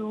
2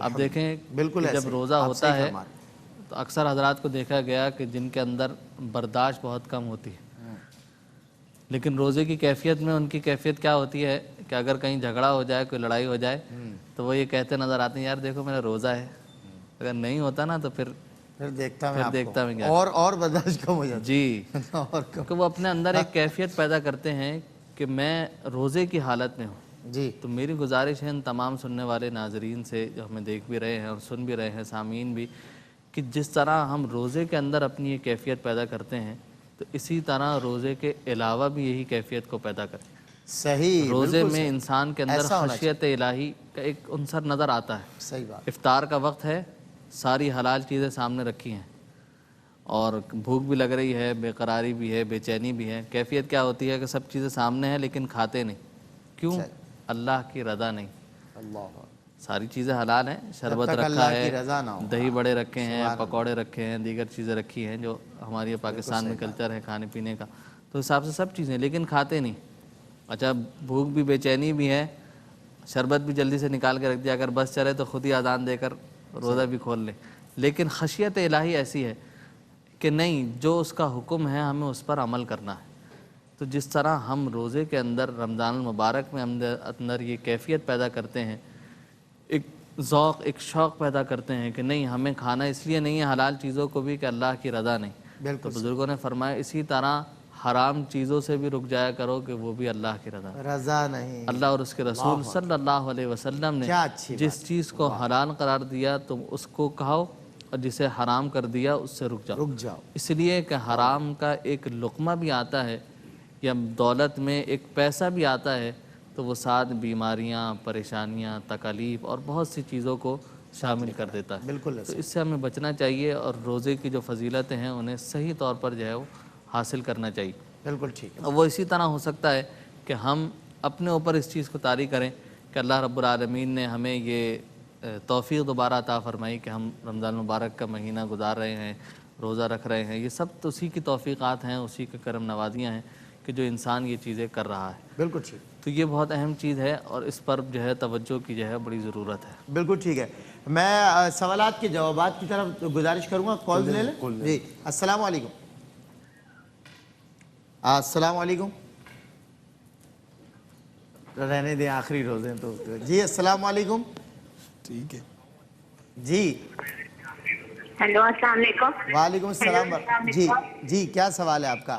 اب دیکھیں بالکل کہ ایسے جب ہی، روزہ آپ ہوتا صحیح ہے فرما رہے تو اکثر حضرات کو دیکھا گیا کہ جن کے اندر برداشت بہت کم ہوتی ہے، لیکن روزے کی کیفیت میں ان کی کیفیت کیا ہوتی ہے کہ اگر کہیں جھگڑا ہو جائے، کوئی لڑائی ہو جائے تو وہ یہ کہتے نظر آتے ہیں یار دیکھو میرا روزہ ہے، اگر نہیں ہوتا نا تو پھر دیکھتا میں پھر آپ دیکھتا میں کو کیا اور برداشت کم ہو جاتا جی اور کم کہ وہ اپنے اندر ایک کیفیت پیدا کرتے ہیں کہ میں روزے کی حالت میں ہوں۔ جی تو میری گزارش ہے ان تمام سننے والے ناظرین سے جو ہمیں دیکھ بھی رہے ہیں اور سن بھی رہے ہیں، سامعین بھی، کہ جس طرح ہم روزے کے اندر اپنی یہ کیفیت پیدا کرتے ہیں تو اسی طرح روزے کے علاوہ بھی یہی کیفیت کو پیدا کریں۔ صحیح، روزے بالکل میں صحیح، انسان کے اندر ایسا ہونا خشیت الہی کا ایک عنصر نظر آتا ہے۔ صحیح بات، افطار کا وقت ہے، ساری حلال چیزیں سامنے رکھی ہیں اور بھوک بھی لگ رہی ہے، بے قراری بھی ہے، بے چینی بھی ہے، کیفیت کیا ہوتی ہے کہ سب چیزیں سامنے ہیں لیکن کھاتے نہیں، کیوں؟ اللہ کی رضا نہیں۔ اللہ ساری چیزیں حلال ہیں، شربت تک رکھا اللہ ہے، کی رضا نہ ہو، دہی بڑے رکھے ہیں، پکوڑے رکھے ہیں، دیگر چیزیں رکھی ہیں جو ہماری پاکستان میں کلچر ہے کھانے پینے کا، تو حساب سے سب چیزیں لیکن کھاتے نہیں۔ اچھا بھوک بھی، بے چینی بھی ہے، شربت بھی جلدی سے نکال کے رکھ دیا، اگر بس چلے تو خود ہی اذان دے کر روزہ بھی کھول لیں، لیکن خشیت الہی ایسی ہے کہ نہیں، جو اس کا حکم ہے ہمیں اس پر عمل کرنا ہے۔ تو جس طرح ہم روزے کے اندر رمضان المبارک میں اندر یہ کیفیت پیدا کرتے ہیں، ایک ذوق، ایک شوق پیدا کرتے ہیں کہ نہیں ہمیں کھانا اس لیے نہیں ہے حلال چیزوں کو بھی کہ اللہ کی رضا نہیں، تو بزرگوں نے فرمایا اسی طرح حرام چیزوں سے بھی رک جایا کرو کہ وہ بھی اللہ کی رضا نہیں۔ اللہ اور اس کے رسول صلی اللہ علیہ وسلم نے جس چیز کو حلال قرار دیا تم اس کو کھاؤ اور جسے حرام کر دیا اس سے رک جاؤ، اس لیے کہ حرام کا ایک لقمہ بھی آتا ہے یا دولت میں ایک پیسہ بھی آتا ہے تو وہ ساتھ بیماریاں، پریشانیاں، تکالیف اور بہت سی چیزوں کو شامل کر دیتا ہے۔ بالکل تو اس سے ہمیں بچنا چاہیے اور روزے کی جو فضیلتیں ہیں انہیں صحیح طور پر جو ہے وہ حاصل کرنا چاہیے۔ بالکل ٹھیک ہے، اور وہ اسی طرح ہو سکتا ہے کہ ہم اپنے اوپر اس چیز کو طاری کریں کہ اللہ رب العالمین نے ہمیں یہ توفیق دوبارہ عطا فرمائی کہ ہم رمضان المبارک کا مہینہ گزار رہے ہیں، روزہ رکھ رہے ہیں، یہ سب تو اسی کی توفیقات ہیں، اسی کے کرم نوازیاں ہیں کہ جو انسان یہ چیزیں کر رہا ہے۔ بالکل ٹھیک، تو یہ بہت اہم چیز ہے اور اس پر جو ہے توجہ کی جو ہے بڑی ضرورت ہے۔ بالکل ٹھیک ہے۔ میں سوالات کے جوابات کی طرف گزارش کروں گا، کال لے لیں جی۔ السلام علیکم، السلام علیکم، رہنے دیں آخری روزے تو جی۔ السلام علیکم، ٹھیک ہے جی۔ ہیلو، السلام علیکم۔ وعلیکم السلام، جی جی، کیا سوال ہے آپ کا؟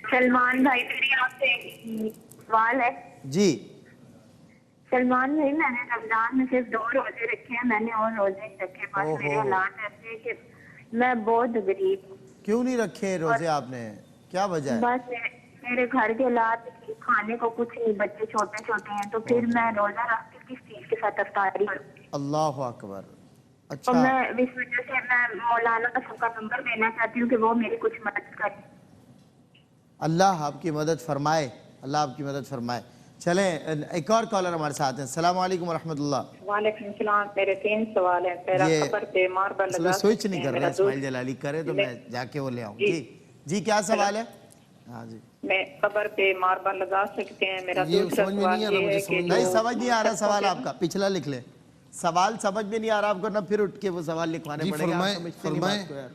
سلمان بھائی، میری آپ سے سوال ہے۔ جی سلمان بھائی، میں نے رمضان میں صرف 2 روزے رکھے ہیں، میں نے اور روزے نہیں رکھے، بس میرے حالات ایسے ہیں کہ میں بہت غریب ہوں۔ کیوں نہیں رکھے روزے آپ نے، کیا وجہ ہے؟ بس میرے گھر کے حالات کھانے کو کچھ نہیں، بچے چھوٹے چھوٹے ہیں، تو پھر میں روزہ رکھ کے کس چیز کے ساتھ افطاری کروں؟ اللہ اکبر، اور اچھا، میں اس وجہ سے میں مولانا صاحب کا نمبر دینا چاہتی ہوں کہ وہ میری کچھ مدد کریں۔ اللہ آپ کی مدد فرمائے، اللہ آپ کی مدد فرمائے۔ چلیں ایک اور کالر ہمارے ساتھ ہیں۔ السلام علیکم ورحمۃ اللہ۔ وعلیکم السلام، میرے 3 سوال ہیں۔ پہلا، قبر پہ ماربل لگا سوئچ نہیں کر رہے اسماعیل جلالی، کرے تو میں جا کے وہ لے آؤں۔ جی جی، کیا سوال ہے؟ ہاں جی، میں قبر پہ ماربل لگا سکتے ہیں؟ میرا دوسرا سوال یہ ہے کہ نہیں سمجھ نہیں آ رہا سوال آپ کا، پچھلا لکھ لیں۔ سوال سمجھ میں نہیں آ رہا آپ کو، نہ پھر اٹھ کے وہ سوال لکھوانے پڑے گا، آپ سمجھتے نہیں بات کو یار،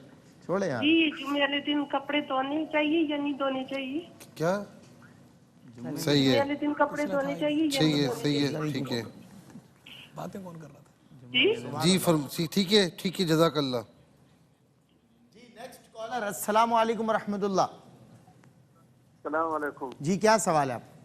چھوڑیں یار۔ جی، جمعے والے دن کپڑے دھونے چاہیے یا نہیں دھونے چاہیے؟ کیا صحیح ہے؟ جمعے والے دن کپڑے دھونے چاہیے یا نہیں دھونے صحیح ہے، ٹھیک ہے باتیں کون کر رہا تھا؟ جی ٹھیک ہے، ٹھیک ہے، جزاک اللہ۔ جی نیکسٹ کالر، السلام علیکم ورحمۃ اللہ۔ السلام علیکم جی، کیا سوال ہے آپ؟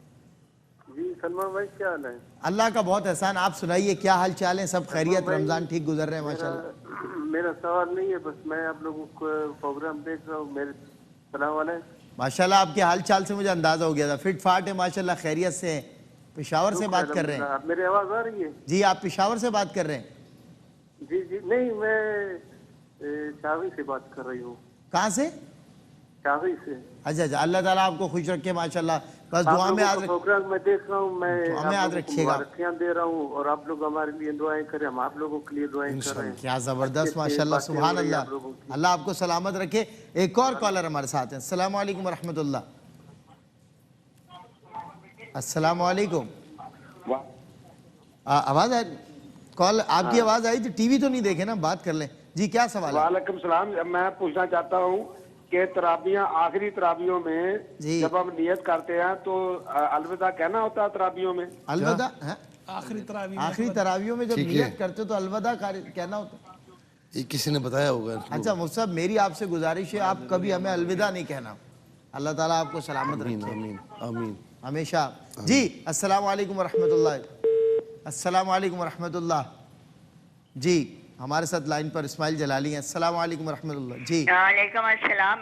جی سلمان بھائی، کیا حال ہے؟ اللہ کا بہت احسان، آپ سنائیے کیا حال چال ہے؟ سب خیریت؟ رمضان ٹھیک گزر رہے ہیں ماشاءاللہ؟ میرا سوال نہیں ہے، بس میں آپ لوگوں کو پروگرام دیکھ رہا ہوں۔ میرے السلام علیکم۔ ماشاءاللہ آپ کے حال چال سے مجھے اندازہ ہو گیا تھا، فٹ فاٹ ہے ماشاءاللہ، خیریت سے ہیں؟ پشاور سے بات کر رہے ہیں؟ آپ میری آواز آ رہی ہے؟ جی، آپ پشاور سے بات کر رہے ہیں؟ جی جی، نہیں، میں شاغی سے بات کر رہی ہوں۔ کہاں سے؟ شاغی سے۔ اچھا اچھا، اللہ تعالیٰ آپ کو خوش رکھے ماشاءاللہ، بس دعا میں یاد پروگرام میں دیکھ رہا ہوں، میں دعا میں یاد رکھیے گا، مبارکیاں دے رہا ہوں، اور آپ لوگ ہمارے لیے دعائیں کریں، ہم آپ لوگوں کے لیے دعائیں کر رہے ہیں۔ کیا زبردست ماشاءاللہ، سبحان اللہ، اللہ آپ کو سلامت رکھے۔ ایک اور کالر ہمارے ساتھ ہیں۔ السلام علیکم ورحمۃ اللہ۔ السلام علیکم، آواز ہے؟ کال آپ کی آواز آئی تھی, ٹی وی تو نہیں دیکھے نا, بات کر لیں جی. کیا سوال ہے؟ وعلیکم السلام. میں پوچھنا چاہتا ہوں کہ تراویحاں, آخری تراویحوں میں جب ہم نیت کرتے ہیں تو الوداع کہنا ہوتا ہے تراویحوں میں؟ الوداع آخری تراویحوں میں جب نیت کرتے تو الوداع کہنا ہوتا ہے. یہ کسی نے بتایا ہوگا. اچھا مفتی صاحب, میری آپ سے گزارش ہے, آپ کبھی ہمیں الوداع نہیں کہنا. اللہ تعالیٰ آپ کو سلامت رکھے. آمین آمین ہمیشہ. جی السلام علیکم ورحمۃ اللہ. السلام علیکم ورحمۃ اللہ. جی ہمارے ساتھ لائن پر اسماعیل جلالی ہیں. السلام علیکم ورحمۃ اللہ. جی وعلیکم السلام.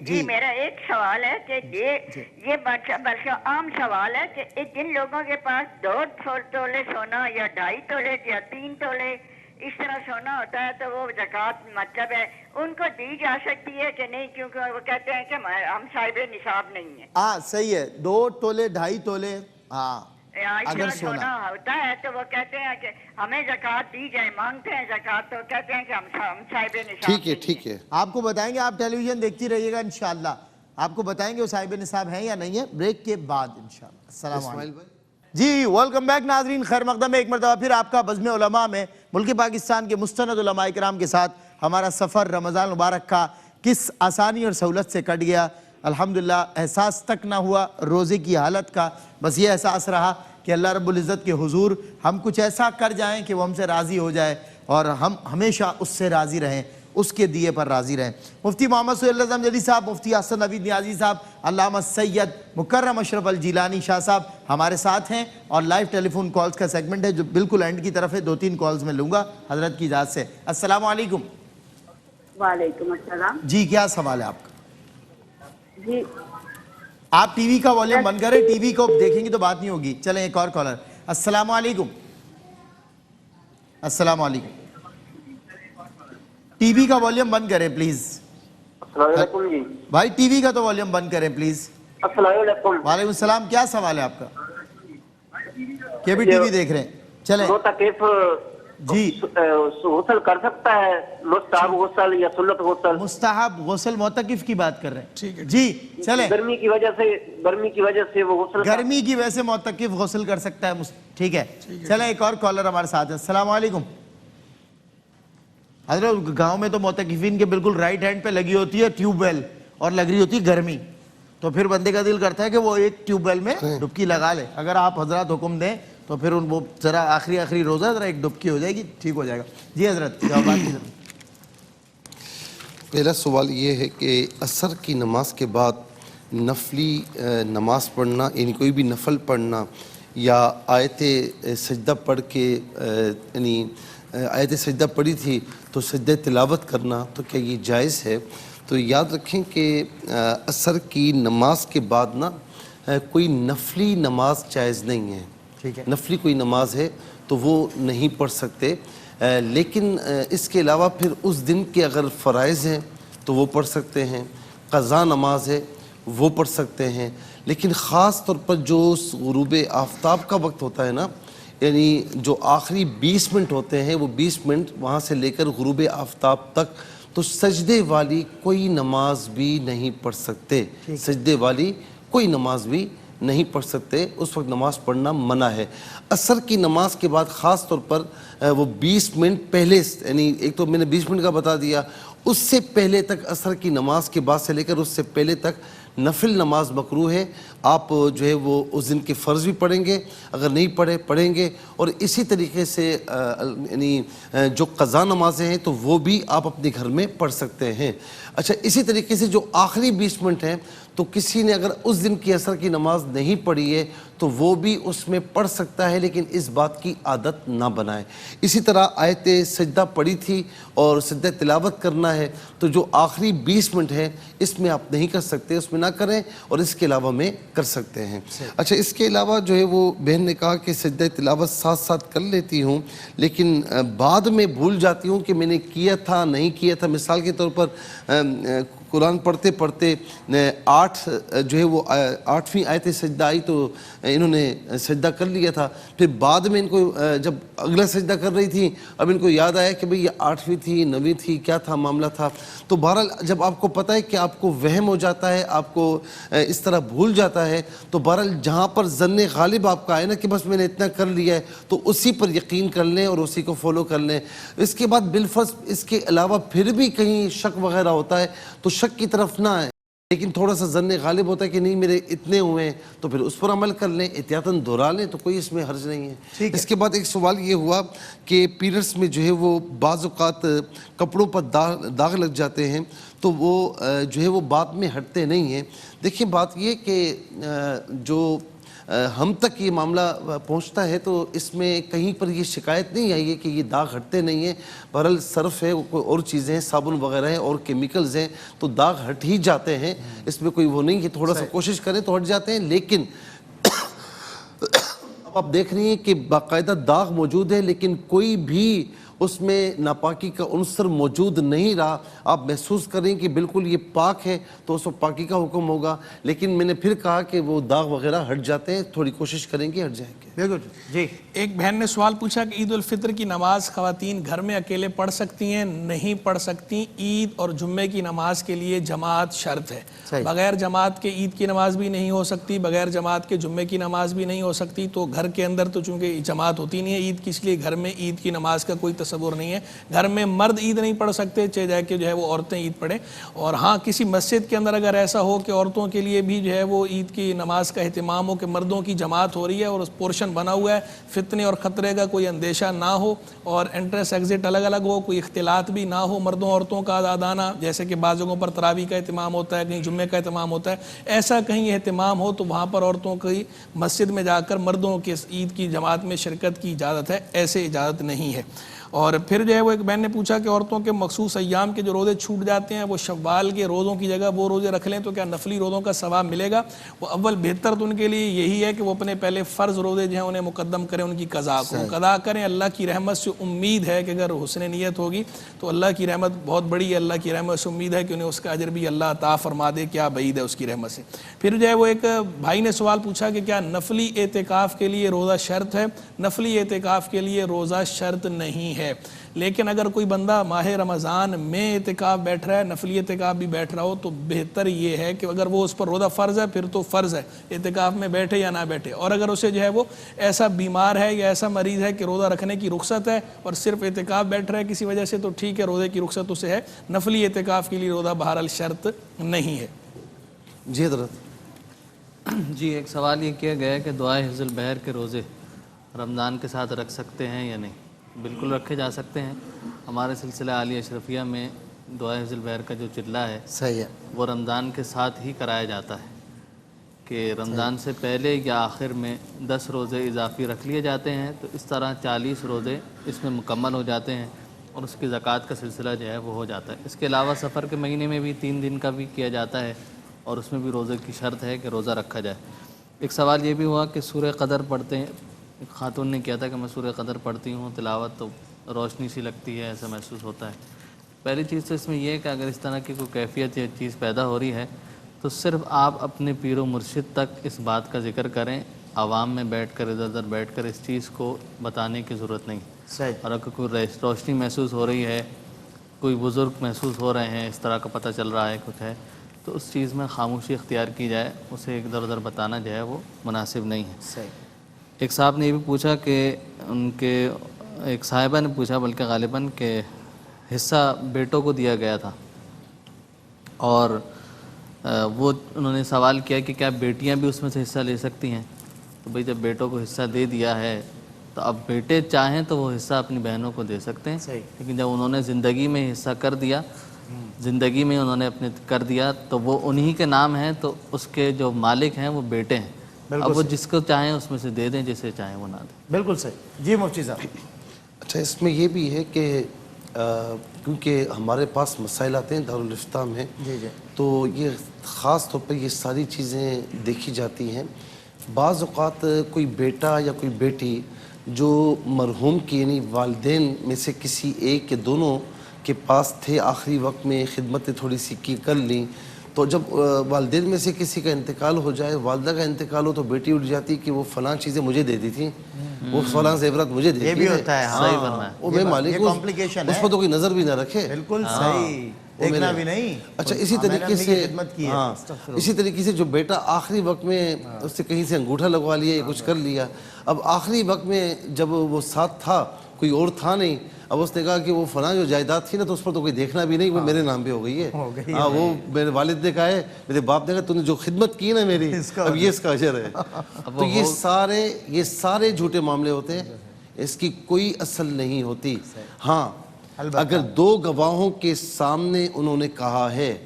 جی میرا ایک سوال ہے کہ یہ بلکہ عام سوال ہے کہ جن لوگوں کے پاس 2 تولے سونا یا 2.5 تولے یا 3 تولے اس طرح سونا ہوتا ہے تو وہ زکوٰۃ مطلب ہے ان کو دی جا سکتی ہے کہ نہیں, کیونکہ وہ کہتے ہیں کہ ہم صاحب نصاب نہیں ہیں. ہاں صحیح ہے, 2 تولے 2.5 تولے ہاں اگر سونا ہوتا ہے تو وہ کہتے ہیں کہ ہمیں زکوٰۃ دی جائے, مانگتے ہیں زکوٰۃ تو کہتے ہیں کہ ہم صاحب نصاب. ٹھیک ہے ٹھیک ہے, آپ کو بتائیں گے, آپ ٹیلی ویژن دیکھتی رہیے گا انشاءاللہ, آپ کو بتائیں گے وہ صاحب نصاب ہیں یا نہیں ہے بریک کے بعد انشاءاللہ. السلام علیکم. جی ویلکم بیک ناظرین, خیر مقدم ہے ایک مرتبہ پھر آپ کا بزم علماء میں ملک پاکستان کے مستند علماء کرام کے ساتھ ہمارا سفر رمضان مبارک کا کس آسانی اور سہولت سے کٹ گیا. الحمدللہ احساس تک نہ ہوا روزے کی حالت کا, بس یہ احساس رہا کہ اللہ رب العزت کے حضور ہم کچھ ایسا کر جائیں کہ وہ ہم سے راضی ہو جائے اور ہم ہمیشہ اس سے راضی رہیں, اس کے دیے پر راضی رہیں. مفتی محمد سہیل اعظم جلی صاحب, مفتی حسن نوید نیازی صاحب, علامہ سید مکرم اشرف الجیلانی شاہ صاحب ہمارے ساتھ ہیں, اور لائیو ٹیلی فون کالز کا سیگمنٹ ہے جو بالکل اینڈ کی طرف ہے. 2-3 کالز میں لوں گا حضرت کی اجازت سے. السلام علیکم. وعلیکم السلام. جی کیا سوال ہے آپ کا؟ جی آپ ٹی وی کا والیوم بند کریں, ٹی وی کو دیکھیں گی تو بات نہیں ہوگی. چلیں ایک اور کالر. السلام علیکم. السلام علیکم. ٹی وی کا والیوم بند کریں پلیز. السلام علیکم. جی بھائی ٹی وی کا تو والیوم بند کریں پلیز. السلام علیکم. وعلیکم السلام. کیا سوال ہے آپ کا؟ کہ بھی ٹی وی دیکھ رہے ہیں. چلیں جی. غسل کر سکتا ہے, مستحب غسل یا سنت غسل؟ مستحب غسل, معتکف کی بات کر رہے ہیں جی. چلیں گرمی کی وجہ سے وہ غسل, گرمی کی وجہ سے معتکف غسل کر سکتا ہے. ٹھیک ہے, چلیں ایک اور کالر ہمارے ساتھ ہیں. السلام علیکم. حضرت گاؤں میں تو معتکفین کے بالکل رائٹ ہینڈ پہ لگی ہوتی ہے ٹیوب ویل اور لگ رہی ہوتی ہے گرمی, تو پھر بندے کا دل کرتا ہے کہ وہ ایک ٹیوب ویل میں ڈبکی لگا لے. اگر آپ حضرات حکم دیں تو پھر وہ ذرا آخری روزہ ذرا ایک ڈبکی ہو جائے گی, ٹھیک ہو جائے گا. جی حضرت جوابات کی ضرورت. پہلا سوال یہ ہے کہ عصر کی نماز کے بعد نفلی نماز پڑھنا, یعنی کوئی بھی نفل پڑھنا یا آیت سجدہ پڑھ کے, یعنی آیت سجدہ پڑھی تھی تو سجدہ تلاوت کرنا, تو کیا یہ جائز ہے؟ تو یاد رکھیں کہ عصر کی نماز کے بعد نا کوئی نفلی نماز جائز نہیں ہے. نفلی کوئی نماز ہے تو وہ نہیں پڑھ سکتے, لیکن اس کے علاوہ پھر اس دن کے اگر فرائض ہیں تو وہ پڑھ سکتے ہیں, قضا نماز ہے وہ پڑھ سکتے ہیں. لیکن خاص طور پر جو غروب آفتاب کا وقت ہوتا ہے نا, یعنی جو آخری 20 منٹ ہوتے ہیں, وہ 20 منٹ وہاں سے لے کر غروب آفتاب تک, تو سجدے والی کوئی نماز بھی نہیں پڑھ سکتے. سجدے والی کوئی نماز بھی نہیں پڑھ سکتے, اس وقت نماز پڑھنا منع ہے. عصر کی نماز کے بعد خاص طور پر وہ 20 منٹ پہلے, یعنی ایک تو میں نے 20 منٹ کا بتا دیا, اس سے پہلے تک عصر کی نماز کے بعد سے لے کر اس سے پہلے تک نفل نماز مکروہ ہے. آپ جو ہے وہ اس دن کے فرض بھی پڑھیں گے, اگر نہیں پڑھیں گے, اور اسی طریقے سے یعنی جو قضا نمازیں ہیں تو وہ بھی آپ اپنے گھر میں پڑھ سکتے ہیں. اچھا, اسی طریقے سے جو آخری 20 منٹ ہیں تو کسی نے اگر اس دن کی عصر کی نماز نہیں پڑھی ہے تو وہ بھی اس میں پڑھ سکتا ہے, لیکن اس بات کی عادت نہ بنائے. اسی طرح آیت سجدہ پڑھی تھی اور سجدہ تلاوت کرنا ہے, تو جو آخری 20 منٹ ہے اس میں آپ نہیں کر سکتے, اس میں نہ کریں, اور اس کے علاوہ میں کر سکتے ہیں. اچھا, اس کے علاوہ جو ہے وہ بہن نے کہا کہ سجدہ تلاوت ساتھ ساتھ کر لیتی ہوں لیکن بعد میں بھول جاتی ہوں کہ میں نے کیا تھا نہیں کیا تھا. مثال کے طور پر قرآن پڑھتے پڑھتے 8 جو ہے وہ 8ویں آیت سجدہ آئی تو انہوں نے سجدہ کر لیا تھا. پھر بعد میں ان کو جب اگلا سجدہ کر رہی تھی اب ان کو یاد آیا کہ بھئی یہ 8ویں تھی 9ویں تھی کیا تھا معاملہ تھا. تو بہرحال جب آپ کو پتہ ہے کہ آپ کو وہم ہو جاتا ہے آپ کو اس طرح بھول جاتا ہے تو بہرحال جہاں پر ظن غالب آپ کا آئے نا کہ بس میں نے اتنا کر لیا ہے تو اسی پر یقین کر لیں اور اسی کو فالو کر لیں. اس کے بعد بالفرض اس کے علاوہ پھر بھی کہیں شک وغیرہ ہوتا ہے تو شک کی طرف نہ آئے لیکن تھوڑا سا ظن غالب ہوتا ہے کہ نہیں میرے اتنے ہوئے ہیں تو پھر اس پر عمل کر لیں احتیاطاً دہرا لیں تو کوئی اس میں حرج نہیں ہے. اس کے بعد ایک سوال یہ ہوا کہ پیریڈس میں جو ہے وہ بعض اوقات کپڑوں پر داغ لگ جاتے ہیں تو وہ جو ہے وہ بعد میں ہٹتے نہیں ہیں. دیکھیں بات یہ کہ جو ہم تک یہ معاملہ پہنچتا ہے تو اس میں کہیں پر یہ شکایت نہیں آئی ہے کہ یہ داغ ہٹتے نہیں ہیں. بہرحال صرف ہے کوئی اور چیزیں ہیں صابن وغیرہ ہیں اور کیمیکلز ہیں تو داغ ہٹ ہی جاتے ہیں. اس میں کوئی وہ نہیں کہ تھوڑا سا کوشش کریں تو ہٹ جاتے ہیں لیکن اب آپ دیکھ رہی ہیں کہ باقاعدہ داغ موجود ہے لیکن کوئی بھی اس میں ناپاکی کا عنصر موجود نہیں رہا. آپ محسوس کریں کہ بالکل یہ پاک ہے تو اس وقت پاکی کا حکم ہوگا. لیکن میں نے پھر کہا کہ وہ داغ وغیرہ ہٹ جاتے ہیں تھوڑی کوشش کریں گے ہٹ جائیں گے. بالکل جی. ایک بہن نے سوال پوچھا کہ عید الفطر کی نماز خواتین گھر میں اکیلے پڑھ سکتی ہیں؟ نہیں پڑھ سکتی. عید اور جمعے کی نماز کے لیے جماعت شرط ہے. بغیر جماعت کے عید کی نماز بھی نہیں ہو سکتی بغیر جماعت کے جمعے کی نماز بھی نہیں ہو سکتی. تو گھر کے اندر تو چونکہ جماعت ہوتی نہیں ہے عید کی اس لیے گھر میں عید کی نماز کا کوئی تصور نہیں ہے. گھر میں مرد عید نہیں پڑھ سکتے چاہے جائے کہ جو ہے وہ عورتیں عید پڑھیں. اور ہاں کسی مسجد کے اندر اگر ایسا ہو کہ عورتوں کے لیے بھی جو ہے وہ عید کی نماز کا اہتمام ہو کہ مردوں کی جماعت ہو رہی ہے اور اس پورشن بنا ہوا ہے فتنے اور خطرے کا کوئی اندیشہ نہ ہو اور انٹرس ایگزٹ الگ الگ ہو کوئی اختلاط بھی نہ ہو مردوں عورتوں کا آزادانہ جیسے کہ بعض جگہوں پر تراویح کا اہتمام ہوتا ہے کہیں جمعے کا اہتمام ہوتا ہے ایسا کہیں اہتمام ہو تو وہاں پر عورتوں کی مسجد میں جا کر مردوں کے عید کی جماعت میں شرکت کی اجازت ہے. ایسے اجازت نہیں ہے. اور پھر جو ہے وہ ایک بہن نے پوچھا کہ عورتوں کے مخصوص ایام کے جو روزے چھوٹ جاتے ہیں وہ شوال کے روزوں کی جگہ وہ روزے رکھ لیں تو کیا نفلی روزوں کا ثواب ملے گا؟ وہ اول بہتر تو ان کے لیے یہی ہے کہ وہ اپنے پہلے فرض روزے جو ہیں انہیں مقدم کریں ان کی قضا کو قضا کریں. اللہ کی رحمت سے امید ہے کہ اگر حسن نیت ہوگی تو اللہ کی رحمت بہت بڑی ہے. اللہ کی رحمت سے امید ہے کہ انہیں اس کا اجر بھی اللہ عطا فرما دے. کیا بعید ہے اس کی رحمت سے. پھر جو ہے وہ ایک بھائی نے سوال پوچھا کہ کیا نفلی اعتکاف کے لیے روزہ شرط ہے؟ نفلی اعتکاف کے لیے روزہ شرط نہیں ہے لیکن اگر کوئی بندہ ماہ رمضان میں اعتکاف بیٹھ رہا ہے نفلی اعتکاف بھی بیٹھ رہا ہو تو بہتر یہ ہے کہ اگر وہ اس پر روزہ فرض ہے پھر تو فرض ہے اعتکاف میں بیٹھے یا نہ بیٹھے. اور اگر اسے جو ہے وہ ایسا بیمار ہے یا ایسا مریض ہے کہ روزہ رکھنے کی رخصت ہے اور صرف اعتکاف بیٹھ رہا ہے کسی وجہ سے تو ٹھیک ہے روزے کی رخصت اسے ہے. نفلی اعتکاف کے لیے روزہ بہرحال شرط نہیں ہے. جی حضرت. جی ایک سوال یہ کیا گیا ہے کہ دعائے حفظ البحر کے روزے رمضان کے ساتھ رکھ سکتے ہیں یا نہیں؟ بالکل رکھے جا سکتے ہیں. ہمارے سلسلہ عالیہ اشرفیہ میں دعائے حفظ البحر کا جو چلہ ہے صحیح ہے وہ رمضان کے ساتھ ہی کرایا جاتا ہے کہ رمضان سے پہلے یا آخر میں 10 روزے اضافی رکھ لیے جاتے ہیں تو اس طرح 40 روزے اس میں مکمل ہو جاتے ہیں اور اس کی زکوٰۃ کا سلسلہ جو ہے وہ ہو جاتا ہے. اس کے علاوہ سفر کے مہینے میں بھی 3 دن کا بھی کیا جاتا ہے اور اس میں بھی روزے کی شرط ہے کہ روزہ رکھا جائے. ایک سوال یہ بھی ہوا کہ سورہ قدر پڑھتے ہیں. ایک خاتون نے کیا تھا کہ میں سورہ قدر پڑھتی ہوں تلاوت تو روشنی سی لگتی ہے ایسا محسوس ہوتا ہے. پہلی چیز تو اس میں یہ ہے کہ اگر اس طرح کی کوئی کیفیت یا چیز پیدا ہو رہی ہے تو صرف آپ اپنے پیر و مرشد تک اس بات کا ذکر کریں. عوام میں بیٹھ کر ادھر ادھر بیٹھ کر اس چیز کو بتانے کی ضرورت نہیں. اور اگر کوئی روشنی محسوس ہو رہی ہے کوئی بزرگ محسوس ہو رہے ہیں اس طرح کا پتہ چل رہا ہے کچھ ہے تو اس چیز میں خاموشی اختیار کی جائے. اسے ادھر ادھر بتانا جو ہے وہ مناسب نہیں ہے. ایک صاحب نے یہ بھی پوچھا کہ ان کے ایک صاحبہ نے پوچھا بلکہ غالباً کہ حصہ بیٹوں کو دیا گیا تھا اور وہ انہوں نے سوال کیا کہ کیا بیٹیاں بھی اس میں سے حصہ لے سکتی ہیں؟ تو بھئی جب بیٹوں کو حصہ دے دیا ہے تو اب بیٹے چاہیں تو وہ حصہ اپنی بہنوں کو دے سکتے ہیں. لیکن جب انہوں نے زندگی میں حصہ کر دیا زندگی میں انہوں نے اپنے کر دیا تو وہ انہی کے نام ہیں تو اس کے جو مالک ہیں وہ بیٹے ہیں. اب وہ جس کو چاہیں اس میں سے دے دیں جسے چاہیں وہ نہ دیں. بالکل صحیح. جی مفتی صاحب. اچھا اس میں یہ بھی ہے کہ کیونکہ ہمارے پاس مسائل آتے ہیں دارالفتہ میں تو یہ خاص طور پر یہ ساری چیزیں دیکھی جاتی ہیں. بعض اوقات کوئی بیٹا یا کوئی بیٹی جو مرحوم کی یعنی والدین میں سے کسی ایک کے دونوں کے پاس تھے آخری وقت میں، خدمتیں تھوڑی سی کی کر لیں، تو جب والدین میں سے کسی کا انتقال ہو جائے، والدہ کا انتقال ہو، تو بیٹی اٹھ جاتی کہ وہ فلاں چیزیں مجھے دے دی تھیں، وہ فلاں زیورات مجھے دے دی، یہ بھی ہوتا ہے، صحیح فرمایا، وہ میں مالک ہوں، اس پر تو کوئی نظر بھی نہ رکھے، بالکل صحیح، دیکھنا بھی نہیں۔ اچھا اسی طریقے سے اسی طریقے سے جو بیٹا آخری وقت میں اس سے کہیں سے انگوٹھا لگوا لیا یا کچھ کر لیا، اب آخری وقت میں جب وہ ساتھ تھا کوئی اور تھا نہیں، اب اس نے کہا کہ وہ فلاں جو جائیداد تھی نا تو اس پر تو کوئی دیکھنا بھی نہیں، وہ میرے نام پہ ہو گئی ہے، ہاں وہ میرے والد نے کہا ہے، میرے باپ نے کہا تو نے جو خدمت کی نا میری، اب یہ اس کا اجر ہے۔ تو یہ سارے جھوٹے معاملے ہوتے ہیں، اس کی کوئی اصل نہیں ہوتی۔ ہاں اگر دو گواہوں کے سامنے انہوں نے کہا ہے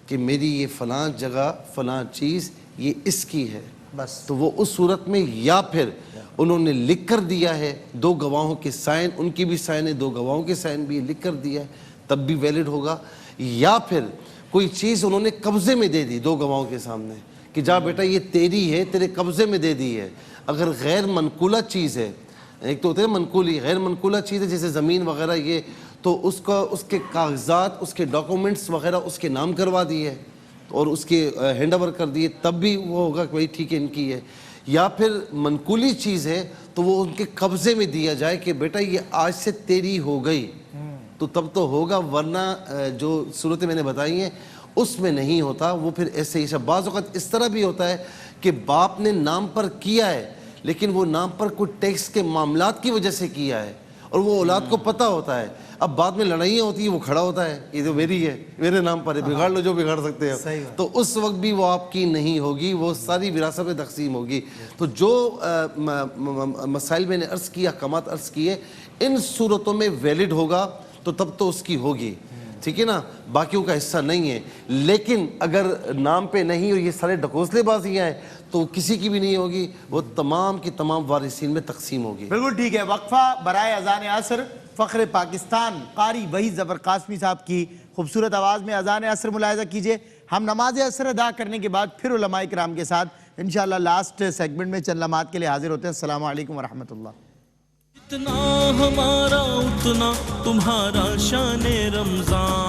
کہ میری یہ فلاں جگہ فلاں چیز یہ اس کی ہے، بس تو وہ اس صورت میں، یا پھر انہوں نے لکھ کر دیا ہے، دو گواہوں کے سائن، ان کی بھی سائن ہے، دو گواہوں کے سائن بھی لکھ کر دیا ہے، تب بھی ویلڈ ہوگا، یا پھر کوئی چیز انہوں نے قبضے میں دے دی دو گواہوں کے سامنے کہ جا بیٹا یہ تیری ہے، تیرے قبضے میں دے دی ہے۔ اگر غیر منقولہ چیز ہے، ایک تو ہوتے ہیں منقولی، غیر منقولہ چیز ہے جیسے زمین وغیرہ، یہ تو اس کے کاغذات، اس کے ڈاکومنٹس وغیرہ اس کے نام کروا دیے اور اس کے ہینڈ اوور کر دیے، تب بھی وہ ہوگا کہ بھائی ٹھیک ہے ان کی ہے۔ یا پھر منقولی چیز ہے تو وہ ان کے قبضے میں دیا جائے کہ بیٹا یہ آج سے تیری ہو گئی، تو تب تو ہوگا، ورنہ جو صورتیں میں نے بتائی ہیں اس میں نہیں ہوتا، وہ پھر ایسے ہی۔ بعض اوقات اس طرح بھی ہوتا ہے کہ باپ نے نام پر کیا ہے لیکن وہ نام پر کوئی ٹیکس کے معاملات کی وجہ سے کیا ہے اور وہ اولاد کو پتہ ہوتا ہے، اب بعد میں لڑائیاں ہوتی ہیں، وہ کھڑا ہوتا ہے یہ تو میری ہے، میرے نام پر ہے، بگاڑ لو جو بگاڑ سکتے ہیں، تو اس وقت بھی وہ آپ کی نہیں ہوگی، وہ ساری وراثت میں تقسیم ہوگی۔ تو جو مسائل میں نے عرض کیا، احکامات عرض کیے، ان صورتوں میں ویلڈ ہوگا تو تب تو اس کی ہوگی، ٹھیک ہے نا، باقیوں کا حصہ نہیں ہے۔ لیکن اگر نام پہ نہیں اور یہ سارے ڈھکوسلے بازیاں ہیں تو کسی کی بھی نہیں ہوگی، وہ تمام کی تمام وارثین میں تقسیم ہوگی۔ بالکل ٹھیک ہے۔ وقفہ برائے اذان عصر، فخر پاکستان قاری وحید ظفر قاسمی صاحب کی خوبصورت آواز میں اذان عصر ملاحظہ کیجئے۔ ہم نماز عصر ادا کرنے کے بعد پھر علماء کرام کے ساتھ انشاءاللہ لاسٹ سیگمنٹ میں چند لمحات کے لیے حاضر ہوتے ہیں۔ السلام علیکم ورحمۃ اللہ۔ جتنا ہمارا اتنا تمہارا شان رمضان۔